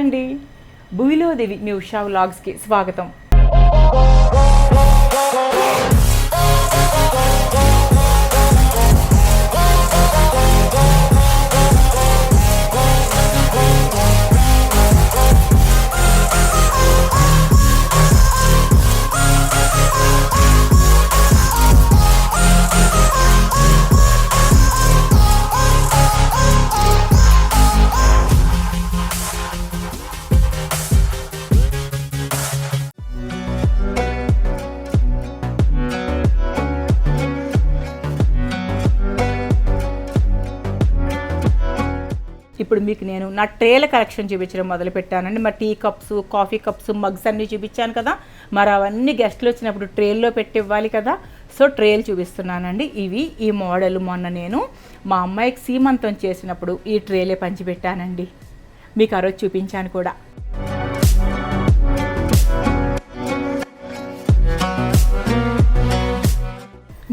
అండి, భూమిలోదేవి మీ ఉషా వ్లాగ్స్కి స్వాగతం. ఇప్పుడు మీకు నేను నా ట్రేల కలెక్షన్ చూపించడం మొదలుపెట్టానండి. మరి tea cups, coffee cups, mugs అన్నీ చూపించాను కదా, మరి అవన్నీ గెస్ట్లు వచ్చినప్పుడు ట్రేల్లో పెట్టి ఇవ్వాలి కదా, సో ట్రేలు చూపిస్తున్నానండి. ఇవి ఈ మోడల్ మొన్న నేను మా అమ్మాయికి సీమంతం చేసినప్పుడు ఈ ట్రేలే పంచిపెట్టానండి, మీకు ఆ రోజు చూపించాను కూడా.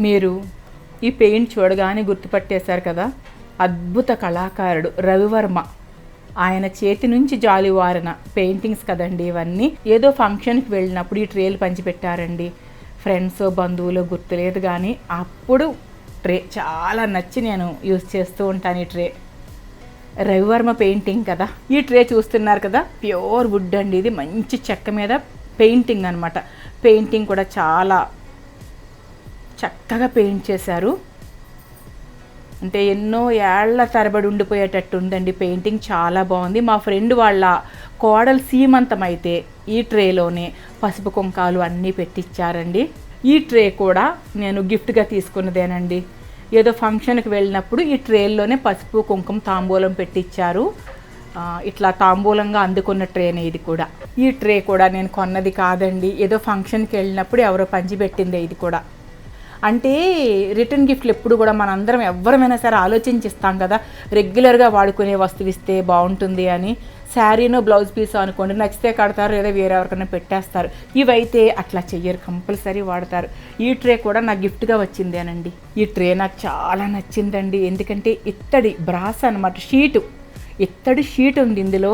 మీరు ఈ పెయింట్ చూడగానే గుర్తుపట్టేశారు కదా, అద్భుత కళాకారుడు రవివర్మ, ఆయన చేతి నుంచి జాలివారిన పెయింటింగ్స్ కదండి ఇవన్నీ. ఏదో ఫంక్షన్కి వెళ్ళినప్పుడు ఈ ట్రేలు పంచిపెట్టారండి, ఫ్రెండ్స్ బంధువులు గుర్తులేదు కానీ అప్పుడు ట్రే చాలా నచ్చి నేను యూజ్ చేస్తూ ఉంటాను. ఈ ట్రే రవివర్మ పెయింటింగ్ కదా. ఈ ట్రే చూస్తున్నారు కదా, ప్యూర్ వుడ్ అండి, ఇది మంచి చెక్క మీద పెయింటింగ్ అనమాట. పెయింటింగ్ కూడా చాలా చక్కగా పెయింట్ చేశారు, అంటే ఎన్నో ఏళ్ల తరబడి ఉండిపోయేటట్టు ఉందండి. పెయింటింగ్ చాలా బాగుంది. మా ఫ్రెండ్ వాళ్ళ కోడలు సీమంతం అయితే ఈ ట్రేలోనే పసుపు కుంకాలు అన్నీ పెట్టించారండి. ఈ ట్రే కూడా నేను గిఫ్ట్గా తీసుకున్నదేనండి. ఏదో ఫంక్షన్కి వెళ్ళినప్పుడు ఈ ట్రేల్లోనే పసుపు కుంకుమ తాంబూలం పెట్టించారు. ఇట్లా తాంబూలంగా అందుకున్న ట్రేనే ఇది కూడా. ఈ ట్రే కూడా నేను కొన్నది కాదండి, ఏదో ఫంక్షన్కి వెళ్ళినప్పుడు ఎవరో పంచిపెట్టిందే ఇది కూడా. అంటే రిటర్న్ గిఫ్ట్లు ఎప్పుడు కూడా మనందరం ఎవరమైనా సరే ఆలోచించిస్తాం కదా, రెగ్యులర్గా వాడుకునే వస్తువు ఇస్తే బాగుంటుంది అని. శారీనో బ్లౌజ్ పీస్ అనుకోండి, నచ్చితే కడతారు లేదా వేరే ఎవరికైనా పెట్టేస్తారు. ఇవైతే అట్లా చెయ్యరు, కంపల్సరీ వాడతారు. ఈ ట్రే కూడా నాకు గిఫ్ట్గా వచ్చిందేనండి. ఈ ట్రే నాకు చాలా నచ్చిందండి, ఎందుకంటే ఇత్తడి బ్రాస్ అనమాట, షీటు, ఇత్తడి షీట్ ఉంది ఇందులో.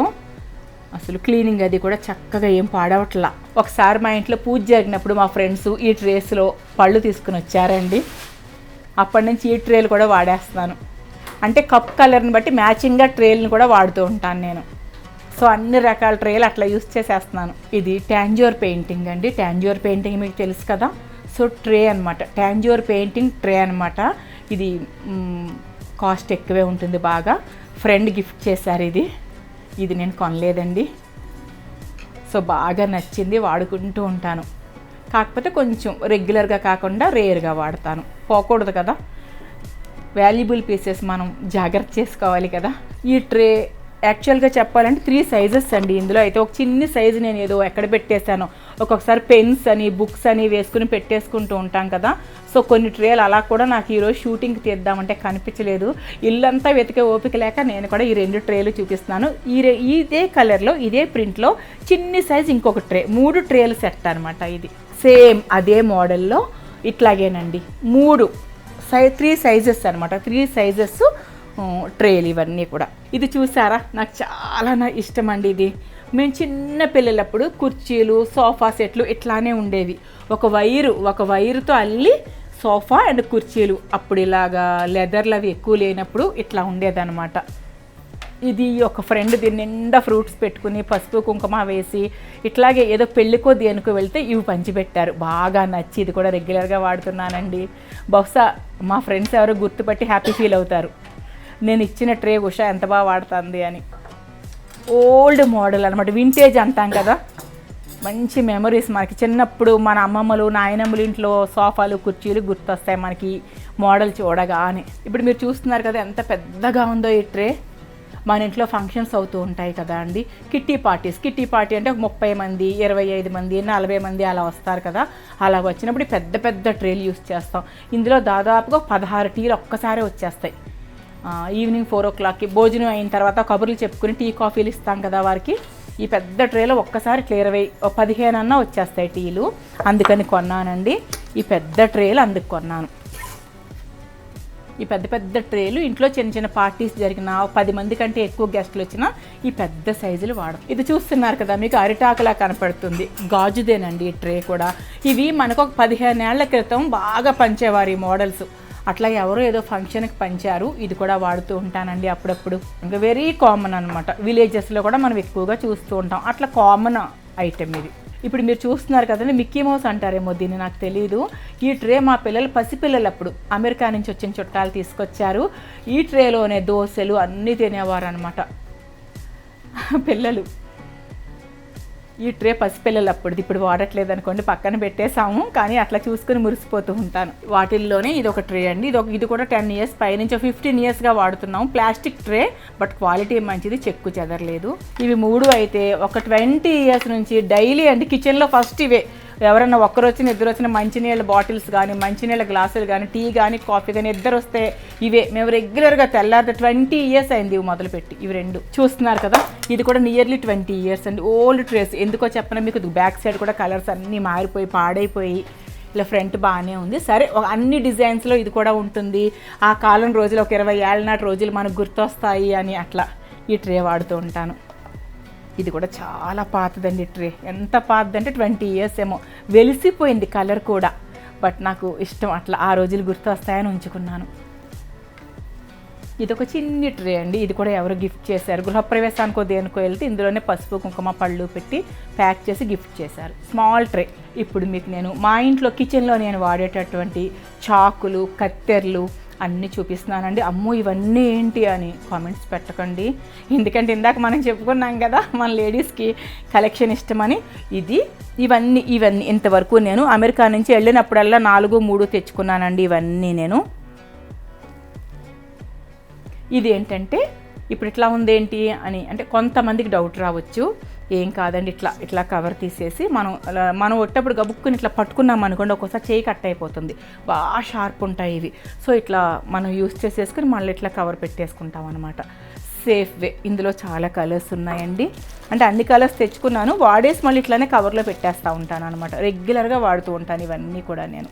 అసలు క్లీనింగ్ అది కూడా చక్కగా ఏం పాడవట్లా. ఒకసారి మా ఇంట్లో పూజ జరిగినప్పుడు మా ఫ్రెండ్స్ ఈ ట్రేస్లో పళ్ళు తీసుకుని వచ్చారండి, అప్పటి నుంచి ఈ ట్రేలు కూడా వాడేస్తున్నాను. అంటే కప్ కలర్ని బట్టి మ్యాచింగ్గా ట్రేలను కూడా వాడుతూ ఉంటాను నేను. సో అన్ని రకాల ట్రేలు అట్లా యూస్ చేసేస్తున్నాను. ఇది ట్యాంజోర్ పెయింటింగ్ అండి, ట్యాంజోర్ పెయింటింగ్ మీకు తెలుసు కదా. సో ట్రే అనమాట, ట్యాంజోర్ పెయింటింగ్ ట్రే అనమాట. ఇది కాస్ట్ ఎక్కువే ఉంటుంది బాగా. ఫ్రెండ్ గిఫ్ట్ చేశారు ఇది నేను కొనలేదండి. సో బాగా నచ్చింది, వాడుకుంటూ ఉంటాను. కాకపోతే కొంచెం రెగ్యులర్గా కాకుండా రేర్గా వాడతాను, పోకూడదు కదా, వాల్యుబుల్ పీసెస్ మనం జాగ్రత్త చేసుకోవాలి కదా. ఈ ట్రే యాక్చువల్గా చెప్పాలంటే 3 సైజెస్ అండి. ఇందులో అయితే ఒక చిన్ని సైజు నేను ఏదో ఎక్కడ పెట్టేశాను, ఒక్కొక్కసారి పెన్స్ అని బుక్స్ అని వేసుకుని పెట్టేసుకుంటూ ఉంటాం కదా. సో కొన్ని ట్రేలు అలా కూడా నాకు ఈరోజు షూటింగ్కి తీద్దామంటే కనిపించలేదు, ఇల్లంతా వెతికే ఓపిక లేక నేను కూడా ఈ 2 ట్రేలు చూపిస్తున్నాను. ఇదే కలర్లో ఇదే ప్రింట్లో చిన్ని సైజు ఇంకొక ట్రే, 3 ట్రేలు సెట్ అనమాట. ఇది సేమ్ అదే మోడల్లో ఇట్లాగేనండి, 3 సైజెస్ అనమాట, 3 సైజెస్ ట్రేలు ఇవన్నీ కూడా. ఇది చూసారా, నాకు చాలా ఇష్టం అండి ఇది. మేము చిన్న పిల్లలప్పుడు కుర్చీలు, సోఫా సెట్లు ఇట్లానే ఉండేవి. ఒక వైరుతో అల్లి సోఫా అండ్ కుర్చీలు, అప్పుడు ఇలాగా లెదర్లు అవి ఎక్కువ లేనప్పుడు ఇట్లా ఉండేదన్నమాట. ఇది ఒక ఫ్రెండ్ దీని నిండా ఫ్రూట్స్ పెట్టుకుని పసుపు కుంకుమ వేసి ఇట్లాగే ఏదో పెళ్ళికో దేనికో వెళ్తే ఇవి పంచిపెట్టారు, బాగా నచ్చి ఇది కూడా రెగ్యులర్గా వాడుతున్నానండి. బహుశా మా ఫ్రెండ్స్ ఎవరో గుర్తుపట్టి హ్యాపీ ఫీల్ అవుతారు, నేను ఇచ్చిన ట్రే ఉషా ఎంత బాగా వాడుతుంది అని. ఓల్డ్ మోడల్ అనమాట, వింటేజ్ అంటాం కదా. మంచి మెమరీస్ మనకి, చిన్నప్పుడు మన అమ్మమ్మలు నాయనమ్మలు ఇంట్లో సోఫాలు కుర్చీలు గుర్తొస్తాయి మనకి మోడల్ చూడగానే. ఇప్పుడు మీరు చూస్తున్నారు కదా ఎంత పెద్దగా ఉందో ఈ ట్రే. మన ఇంట్లో ఫంక్షన్స్ అవుతూ ఉంటాయి కదా అండి, కిట్టి పార్టీ అంటే ఒక 30 మంది 25 మంది 40 మంది అలా వస్తారు కదా. అలా వచ్చినప్పుడు పెద్ద పెద్ద ట్రేలు యూస్ చేస్తాం. ఇందులో దాదాపుగా 16 టీలు ఒక్కసారే వచ్చేస్తాయి. ఈవినింగ్ 4 o'clockకి భోజనం అయిన తర్వాత కబుర్లు చెప్పుకుని టీ కాఫీలు ఇస్తాం కదా వారికి. ఈ పెద్ద ట్రేలో ఒక్కసారి 15 అన్నా వచ్చేస్తాయి టీలు, అందుకని కొన్నానండి. ఈ పెద్ద ట్రేలు అందుకు కొన్నాను. ఈ పెద్ద పెద్ద ట్రేలు ఇంట్లో చిన్న చిన్న పార్టీస్ జరిగిన 10 మంది కంటే ఎక్కువ గెస్టులు వచ్చినా ఈ పెద్ద సైజులు వాడడం. ఇది చూస్తున్నారు కదా, మీకు అరిటాకులా కనపడుతుంది, గాజుదేనండి ఈ ట్రే కూడా. ఇవి మనకు ఒక 15 ఏళ్ల క్రితం బాగా పంచేవారు ఈ మోడల్స్. అట్లా ఎవరో ఏదో ఫంక్షన్కి పంచారు, ఇది కూడా వాడుతూ ఉంటానండి అప్పుడప్పుడు. ఇంకా వెరీ కామన్ అనమాట, విలేజెస్లో కూడా మనం ఎక్కువగా చూస్తూ ఉంటాం. అట్లా కామన్ ఐటెం ఇది. ఇప్పుడు మీరు చూస్తున్నారు కదండి, మిక్కీ మౌస్ అంటారేమో దీన్ని, నాకు తెలియదు. ఈ ట్రే మా పిల్లలు పసిపిల్లలు అప్పుడు అమెరికా నుంచి వచ్చిన చుట్టాలు తీసుకొచ్చారు. ఈ ట్రేలోనే దోశలు అన్నీ తినేవారు అనమాట పిల్లలు. ఈ ట్రే పసిపిల్లలు అప్పుడు, ఇప్పుడు వాడట్లేదు అనుకోండి, పక్కన పెట్టేసాము. కానీ అట్లా చూసుకుని మురిసిపోతూ ఉంటాను. వాటిల్లోనే ఇది ఒక ట్రే అండి. ఇది కూడా 10 ఇయర్స్ పైనుంచి 15 ఇయర్స్గా వాడుతున్నాము. ప్లాస్టిక్ ట్రే, బట్ క్వాలిటీ మంచిది, చెక్కు చెదరలేదు. ఇవి 3 అయితే ఒక 20 ఇయర్స్ నుంచి డైలీ అండి కిచెన్లో ఫస్ట్ ఇవే. ఎవరైనా ఒక్కరు వచ్చిన ఇద్దరు వచ్చిన మంచినీళ్ళ బాటిల్స్ కానీ, మంచినీళ్ళ గ్లాసులు కానీ, టీ కానీ, కాఫీ కానీ ఇద్దరు వస్తే ఇవే మేము రెగ్యులర్గా తెల్లారితే 20 ఇయర్స్ అయింది ఇవి మొదలుపెట్టి. ఇవి 2 చూస్తున్నారు కదా, ఇది కూడా నియర్లీ 20 ఇయర్స్ అండి. Old trace. ఎందుకో చెప్పిన మీకు, బ్యాక్ సైడ్ కూడా కలర్స్ అన్నీ మారిపోయి పాడైపోయి, ఇలా ఫ్రంట్ బాగానే ఉంది. సరే, అన్ని డిజైన్స్లో ఇది కూడా ఉంటుంది. ఆ కాలం రోజులు ఒక 20 ఏళ్ళ నాటి రోజులు మనకు గుర్తొస్తాయి అని అట్లా ఈ ట్రే వాడుతూ ఉంటాను. ఇది కూడా చాలా పాతదండి ట్రే. ఎంత పాతదంటే 20 ఇయర్స్ ఏమో. వెలిసిపోయింది కలర్ కూడా, బట్ నాకు ఇష్టం, అట్లా ఆ రోజులు గుర్తు వస్తాయని ఉంచుకున్నాను. ఇది ఒక చిన్ని ట్రే అండి. ఇది కూడా ఎవరు గిఫ్ట్ చేశారు, గృహప్రవేశానికో దేనికో వెళ్తే ఇందులోనే పసుపు కుంకుమ పళ్ళు పెట్టి ప్యాక్ చేసి గిఫ్ట్ చేశారు. Small tray. ఇప్పుడు మీకు నేను మా ఇంట్లో కిచెన్లో నేను వాడేటటువంటి చాకులు, కత్తెర్లు అన్నీ చూపిస్తున్నానండి. అమ్మో ఇవన్నీ ఏంటి అని కామెంట్స్ పెట్టకండి, ఎందుకంటే ఇందాక మనం చెప్పుకున్నాం కదా మన లేడీస్కి కలెక్షన్ ఇష్టమని. ఇవన్నీ ఇంతవరకు నేను అమెరికా నుంచి వెళ్ళినప్పుడల్లా 4-3 తెచ్చుకున్నానండి. ఇవన్నీ నేను. ఇది ఏంటంటే ఇప్పుడు ఇట్లా ఉందేంటి అని అంటే కొంతమందికి డౌట్ రావచ్చు. ఏం కాదండి, ఇట్లా కవర్ తీసేసి మనం వచ్చేటప్పుడు గబుక్కుని ఇట్లా పట్టుకున్నాం అనుకోండి, ఒక్కోసారి చేయి కట్ అయిపోతుంది. బాగా షార్ప్ ఉంటాయి ఇవి. సో ఇట్లా మనం యూస్ చేసేసుకుని మళ్ళీ ఇట్లా కవర్ పెట్టేసుకుంటాం అనమాట. సేఫ్ వే. ఇందులో చాలా కలర్స్ ఉన్నాయండి. అంటే అన్ని కలర్స్ తెచ్చుకున్నాను, వాడేసి మళ్ళీ ఇట్లానే కవర్లో పెట్టేస్తూ ఉంటాను అనమాట. రెగ్యులర్గా వాడుతూ ఉంటాను ఇవన్నీ కూడా నేను.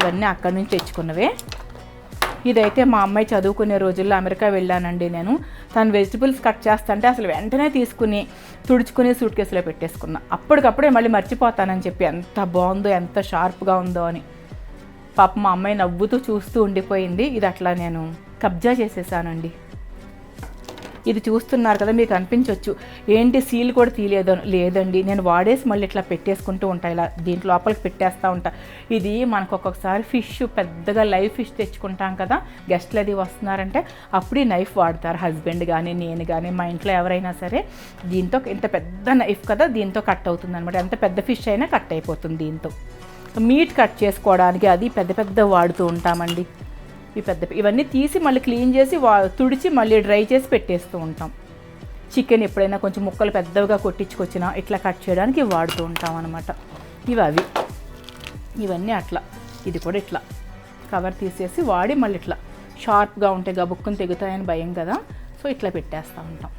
ఇవన్నీ అక్కడి నుంచి తెచ్చుకున్నవే. ఇదైతే మా అమ్మాయి చదువుకునే రోజుల్లో అమెరికా వెళ్ళానండి నేను. తను వెజిటబుల్స్ కట్ చేస్తుంటే అసలు వెంటనే తీసుకుని తుడుచుకుని సూట్ కేసులో పెట్టేసుకున్నా. అప్పటికప్పుడే మళ్ళీ మర్చిపోతానని చెప్పి, ఎంత బాగుందో, ఎంత షార్ప్గా ఉందో అని. పాప మా అమ్మాయి నవ్వుతూ చూస్తూ ఉండిపోయింది. ఇది అట్లా నేను కబ్జా చేసేసానండి. ఇది చూస్తున్నారు కదా, మీకు అనిపించవచ్చు ఏంటి సీల్ కూడా తీయలేదు. లేదండి, నేను వాడేసి మళ్ళీ ఇట్లా పెట్టేసుకుంటూ ఉంటా, ఇలా దీంట్లో లోపలికి పెట్టేస్తూ ఉంటా. ఇది మనకు ఒక్కొక్కసారి ఫిష్, పెద్దగా లైవ్ ఫిష్ తెచ్చుకుంటాం కదా, గెస్ట్లు అది వస్తున్నారంటే అప్పుడు ఈ నైఫ్ వాడతారు. హస్బెండ్ కానీ, నేను కానీ, మా ఇంట్లో ఎవరైనా సరే. దీంతో ఇంత పెద్ద నైఫ్ కదా, దీంతో కట్ అవుతుంది అనమాట. ఎంత పెద్ద ఫిష్ అయినా కట్ అయిపోతుంది దీంతో. మీట్ కట్ చేసుకోవడానికి అది పెద్ద వాడుతూ ఉంటామండి. ఇవన్నీ తీసి మళ్ళీ క్లీన్ చేసి తుడిచి మళ్ళీ డ్రై చేసి పెట్టేస్తూ ఉంటాం. చికెన్ ఎప్పుడైనా కొంచెం ముక్కలు పెద్దవిగా కొట్టించుకొచ్చినా ఇట్లా కట్ చేయడానికి వాడుతూ ఉంటాం అనమాట. ఇవన్నీ అట్లా. ఇది కూడా ఇట్లా కవర్ తీసేసి వాడి మళ్ళీ ఇట్లా షార్ప్గా ఉంటే గబుక్కుని తెగుతాయని భయం కదా, సో ఇట్లా పెట్టేస్తూ ఉంటాం.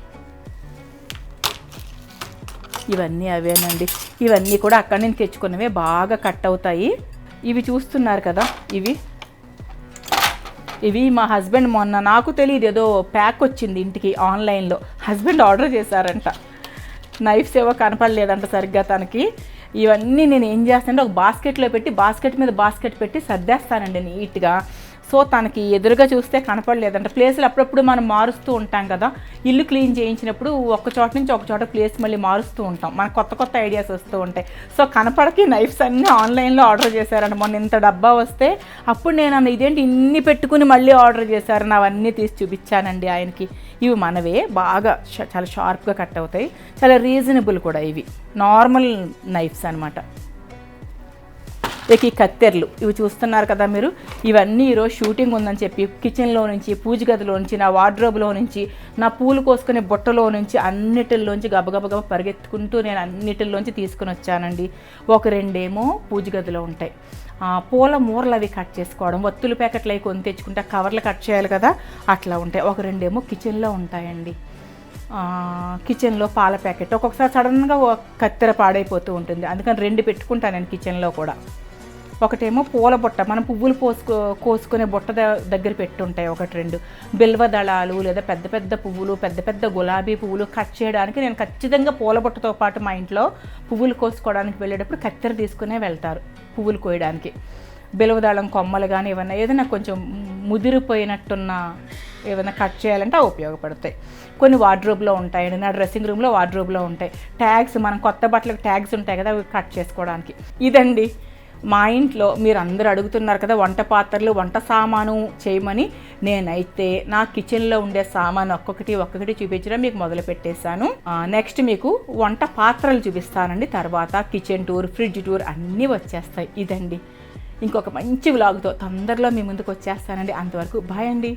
ఇవన్నీ అవేనండి. ఇవన్నీ కూడా అక్కడి నుంచి తెచ్చుకున్నవే, బాగా కట్ అవుతాయి. ఇవి చూస్తున్నారు కదా, ఇవి మా హస్బెండ్ మొన్న, నాకు తెలియదు, ఏదో ప్యాక్ వచ్చింది ఇంటికి ఆన్లైన్లో, హస్బెండ్ ఆర్డర్ చేశారంట. నైఫ్స్ ఏవో కనపడలేదంట సరిగ్గా తనకి. ఇవన్నీ నేను ఏం చేస్తానంటే ఒక బాస్కెట్లో పెట్టి, బాస్కెట్ మీద బాస్కెట్ పెట్టి సర్దేస్తానండి నీట్గా. సో తనకి ఎదురుగా చూస్తే కనపడలేదంట. ప్లేసులు అప్పుడప్పుడు మనం మారుస్తూ ఉంటాం కదా, ఇల్లు క్లీన్ చేయించినప్పుడు ఒక చోట నుంచి ఒక చోట ప్లేస్ మళ్ళీ మారుస్తూ ఉంటాం, మనకు కొత్త ఐడియాస్ వస్తూ ఉంటాయి. సో కనపడకి నైఫ్స్ అన్నీ ఆన్లైన్లో ఆర్డర్ చేశారంట. మొన్న ఇంత డబ్బా వస్తే అప్పుడు నేను ఇదేంటి ఇన్ని పెట్టుకుని మళ్ళీ ఆర్డర్ చేశారని అవన్నీ తీసి చూపించానండి ఆయనకి. ఇవి మనవే, బాగా చాలా షార్ప్గా కట్ అవుతాయి, చాలా రీజనబుల్ కూడా. ఇవి నార్మల్ నైఫ్స్ అనమాట. ఈ కత్తెర్లు ఇవి చూస్తున్నారు కదా మీరు. ఇవన్నీ ఈరోజు షూటింగ్ ఉందని చెప్పి కిచెన్లో నుంచి, పూజ గదిలో నుంచి, నా వార్డ్రోబ్లో నుంచి, నా పూలు కోసుకునే బుట్టలో నుంచి, అన్నిటిలోంచి గబగబగబ పరిగెత్తుకుంటూ నేను అన్నిటిలోంచి తీసుకుని వచ్చానండి. ఒక 2 పూజ గదిలో ఉంటాయి. పూల మూరలు అవి కట్ చేసుకోవడం, వత్తుల ప్యాకెట్లు అవి కొని తెచ్చుకుంటే కవర్లు కట్ చేయాలి కదా, అట్లా ఉంటాయి. ఒక 2 కిచెన్లో ఉంటాయండి. కిచెన్లో పాల ప్యాకెట్ ఒక్కొక్కసారి సడన్గా కత్తెర పాడైపోతూ ఉంటుంది, అందుకని 2 పెట్టుకుంటాను నేను కిచెన్లో కూడా. ఒకటేమో పూల బుట్ట, మనం పువ్వులు కోసుకునే బుట్ట దగ్గర పెట్టుంటాయి ఒకటి రెండు. బిల్వ దళాలు లేదా పెద్ద పెద్ద పువ్వులు, పెద్ద పెద్ద గులాబీ పువ్వులు కట్ చేయడానికి నేను ఖచ్చితంగా పూల బుట్టతో పాటు మా ఇంట్లో పువ్వులు కోసుకోవడానికి వెళ్ళేటప్పుడు కత్తెర తీసుకునే వెళ్తారు పువ్వులు కోయడానికి. బిలవదళం కొమ్మలు కానీ ఏదైనా కొంచెం ముదిరిపోయినట్టున్న ఏమైనా కట్ చేయాలంటే అవి ఉపయోగపడతాయి. కొన్ని వార్డ్రోబ్లో ఉంటాయండి, నా డ్రెస్సింగ్ రూమ్లో వార్డ్రోబ్లో ఉంటాయి. ట్యాగ్స్, మనం కొత్త బట్టలకు ట్యాగ్స్ ఉంటాయి కదా, అవి కట్ చేసుకోవడానికి. ఇదండి మా ఇంట్లో మీరు అందరూ అడుగుతున్నారు కదా వంట పాత్రలు, వంట సామాను చేయమని. నేనైతే నా కిచెన్లో ఉండే సామాను ఒక్కొక్కటి చూపించడం మీకు మొదలు పెట్టేశాను. నెక్స్ట్ మీకు వంట పాత్రలు చూపిస్తానండి. తర్వాత కిచెన్ టూర్, ఫ్రిడ్జ్ టూర్ అన్నీ వచ్చేస్తాయి. ఇదండి ఇంకొక మంచి వ్లాగ్తో తొందరలో మీ ముందుకు వచ్చేస్తానండి. అంతవరకు బాయ్ అండి.